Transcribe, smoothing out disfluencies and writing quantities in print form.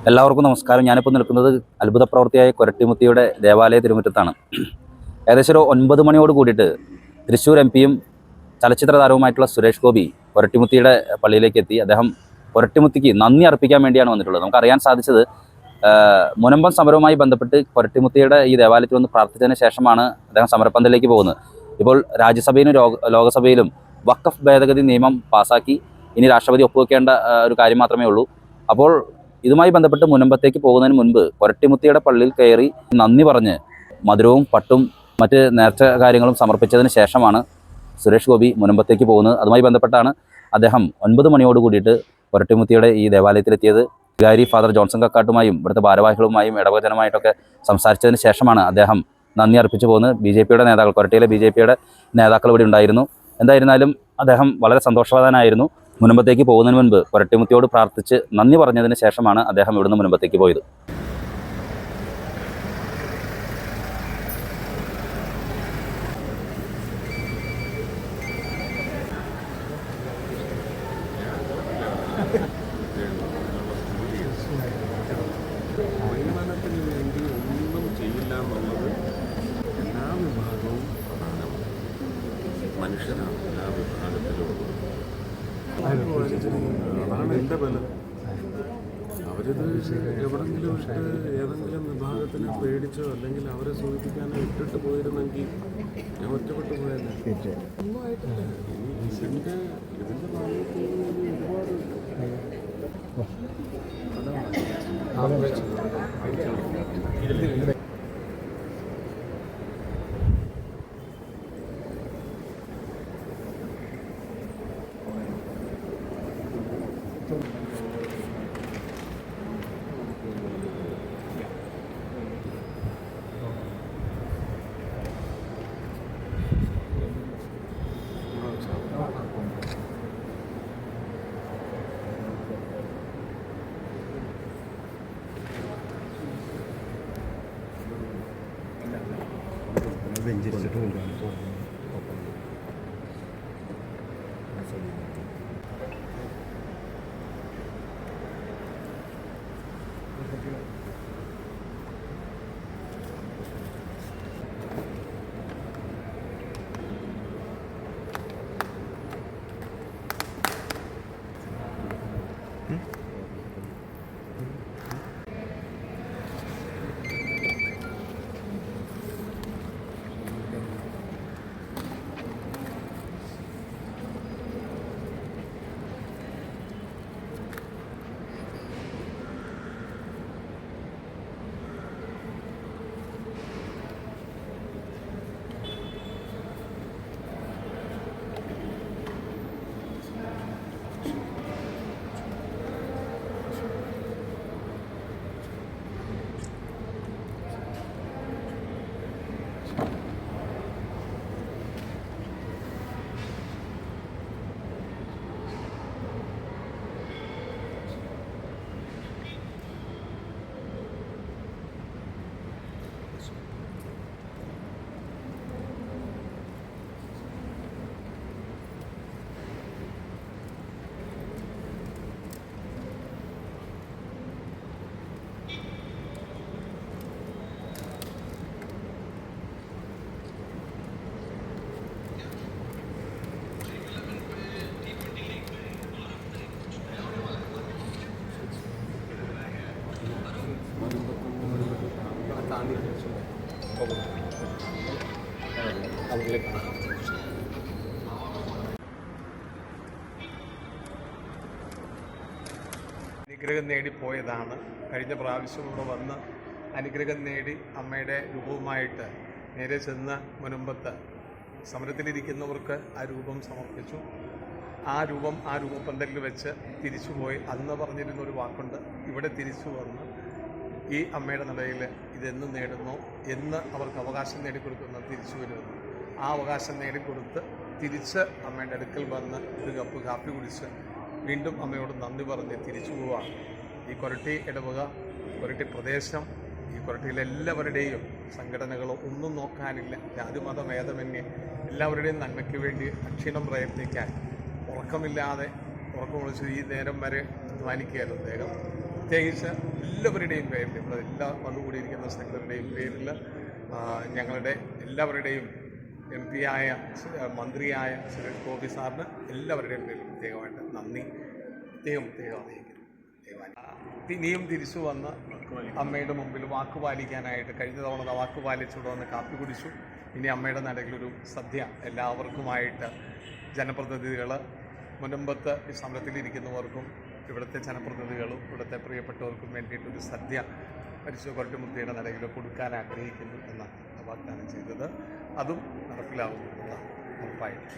എല്ലാവർക്കും നമസ്കാരം. ഞാനിപ്പോൾ നിൽക്കുന്നത് അത്ഭുത പ്രവൃത്തിയായ കൊരട്ടിമുത്തിയുടെ ദേവാലയ തിരുമുറ്റത്താണ്. ഏകദേശം ഒരു 9 മണിയോട് കൂടിയിട്ട് തൃശ്ശൂർ എം.പിയും ചലച്ചിത്ര താരവുമായിട്ടുള്ള സുരേഷ് ഗോപി കൊരട്ടിമുത്തിയുടെ പള്ളിയിലേക്ക് എത്തി. അദ്ദേഹം കൊരട്ടിമുത്തിക്ക് നന്ദി അർപ്പിക്കാൻ വേണ്ടിയാണ് വന്നിട്ടുള്ളത്. നമുക്കറിയാൻ സാധിച്ചത് മുനമ്പം സമരവുമായി ബന്ധപ്പെട്ട് കൊരട്ടിമുത്തിയുടെ ഈ ദേവാലയത്തിൽ വന്ന് പ്രാർത്ഥിച്ചതിന് ശേഷമാണ് അദ്ദേഹം സമരപ്പന്തലിലേക്ക് പോകുന്നത്. ഇപ്പോൾ രാജ്യസഭയിലും ലോകസഭയിലും വഖഫ് ഭേദഗതി നിയമം പാസാക്കി ഇനി രാഷ്ട്രപതി ഒപ്പുവെക്കേണ്ട ഒരു കാര്യം മാത്രമേ ഉള്ളൂ. അപ്പോൾ ഇതുമായി ബന്ധപ്പെട്ട് മുനമ്പത്തേക്ക് പോകുന്നതിന് മുൻപ് കൊരട്ടിമുത്തിയുടെ പള്ളിയിൽ കയറി നന്ദി പറഞ്ഞ് മധുരവും പട്ടും മറ്റ് നേർച്ച കാര്യങ്ങളും സമർപ്പിച്ചതിന് ശേഷമാണ് സുരേഷ് ഗോപി മുനമ്പത്തേക്ക് പോകുന്നത്. അതുമായി ബന്ധപ്പെട്ടാണ് അദ്ദേഹം 9 മണിയോട് കൂടിയിട്ട് കൊരട്ടിമുത്തിയുടെ ഈ ദേവാലയത്തിലെത്തിയത്. വികാരി ഫാദർ ജോൺസൺ കക്കാട്ടുമായും ഇവിടുത്തെ ഭാരവാഹികളുമായും ഇടവചനമായിട്ടൊക്കെ സംസാരിച്ചതിന് ശേഷമാണ് അദ്ദേഹം നന്ദി അർപ്പിച്ചു പോകുന്നത്. BJPയുടെ നേതാക്കൾ, കൊരട്ടിയിലെ BJPയുടെ നേതാക്കൾ ഇവിടെ ഉണ്ടായിരുന്നു. എന്തായിരുന്നാലും അദ്ദേഹം വളരെ സന്തോഷവാനായിരുന്നു. മുനമ്പത്തേക്ക് പോകുന്നതിന് മുൻപ് കൊരട്ടിമുത്തിയോട് പ്രാർത്ഥിച്ച് നന്ദി പറഞ്ഞതിന് ശേഷമാണ് അദ്ദേഹം ഇവിടുന്ന് മുനമ്പത്തേക്ക് പോയത്. വരുമാനത്തിന് വേണ്ടി ഒന്നും ചെയ്യില്ല എന്നുള്ളത് എല്ലാ വിഭാഗവും പ്രധാനമാണ്. മനുഷ്യനാണ് എല്ലാ വിഭാഗത്തിലും. അതാണ് എൻ്റെ ബലം. അവരിത് എവിടെങ്കിലും ഇട്ട് ഏതെങ്കിലും വിഭാഗത്തിനെ പേടിച്ചോ അല്ലെങ്കിൽ അവരെ സൂചിപ്പിക്കാനോ ഇട്ടിട്ട് പോയിരുന്നെങ്കിൽ ഞാൻ ഒറ്റപ്പെട്ടു പോയല്ലേ. ഒന്നും ആയിട്ടില്ല. ഇതിൻ്റെ ഭാഗത്ത് ഒരുപാട് വെഞ്ചരിച്ചിട്ട് കൊണ്ടുപോകാൻ അനുഗ്രഹം നേടി പോയതാണ്. കഴിഞ്ഞ പ്രാവശ്യം ഇവിടെ വന്ന് അനുഗ്രഹം നേടി അമ്മയുടെ രൂപവുമായിട്ട് നേരെ ചെന്ന് മുനമ്പത്ത് സമരത്തിലിരിക്കുന്നവർക്ക് ആ രൂപം സമർപ്പിച്ചു. ആ രൂപപ്പന്തലിൽ വെച്ച് തിരിച്ചുപോയി. അന്ന് പറഞ്ഞിരുന്നൊരു വാക്കുണ്ട്, ഇവിടെ തിരിച്ചു വന്ന് ഈ അമ്മയുടെ നിലയിൽ ഇതെന്ന് നേടുന്നു എന്ന് അവർക്ക് അവകാശം നേടിക്കൊടുക്കുന്ന തിരിച്ചു വരുമെന്ന്. ആ അവകാശം നേടിക്കൊടുത്ത് തിരിച്ച് അമ്മയുടെ അടുക്കൽ വന്ന് ഒരു കപ്പ് കാപ്പി കുടിച്ച് വീണ്ടും അമ്മയോട് നന്ദി പറഞ്ഞ് തിരിച്ചു പോവുകയാണ്. ഈ കൊരട്ടി ഇടവക, കൊരട്ടി പ്രദേശം, ഈ കൊരട്ടിയിലെ എല്ലാവരുടെയും സംഘടനകളോ ഒന്നും നോക്കാനില്ല. ജാതിമത ഭേദമന്യേ എല്ലാവരുടെയും നന്മയ്ക്ക് വേണ്ടി അക്ഷീണം പ്രയത്നിക്കാൻ ഉറക്കമില്ലാതെ ഉറക്കമൊളിച്ച് ഈ നേരം വരെ അധ്വാനിക്കുകയായിരുന്നു അദ്ദേഹം. പ്രത്യേകിച്ച് എല്ലാവരുടെയും പേരിൽ, ഇവിടെ എല്ലാ വന്നുകൂടിയിരിക്കുന്ന സകലരുടെയും പേരിൽ ഞങ്ങളുടെ എല്ലാവരുടെയും MP ആയ മന്ത്രിയായ സുരേഷ് ഗോപി സാറിന് എല്ലാവരുടെയും പേരിൽ പ്രത്യേകമായിട്ട് നന്ദി പ്രത്യേകം അറിയിക്കുന്നു. ഇനിയും തിരിച്ചു വന്ന് അമ്മയുടെ മുമ്പിൽ വാക്കുപാലിക്കാനായിട്ട്, കഴിഞ്ഞ തവണ വാക്കുപാലിച്ചിവിടെ വന്ന് കാപ്പി കുടിച്ചു. ഇനി അമ്മയുടെ നടയിലൊരു സദ്യ എല്ലാവർക്കുമായിട്ട് ജനപ്രതിനിധികൾ, മുൻപത്ത് ഈ സമരത്തിലിരിക്കുന്നവർക്കും ഇവിടുത്തെ ജനപ്രതിനിധികളും ഇവിടുത്തെ പ്രിയപ്പെട്ടവർക്കും വേണ്ടിയിട്ടൊരു സദ്യ പരിശുദ്ധ കൊരട്ടിമുത്തിയുടെ നടയിൽ കൊടുക്കാൻ ആഗ്രഹിക്കുന്നു എന്നാണ് വാഗ്ദാനം ചെയ്തത്. അതും നടപ്പിലാവുമെന്നാണ് ഉറപ്പായിട്ട്.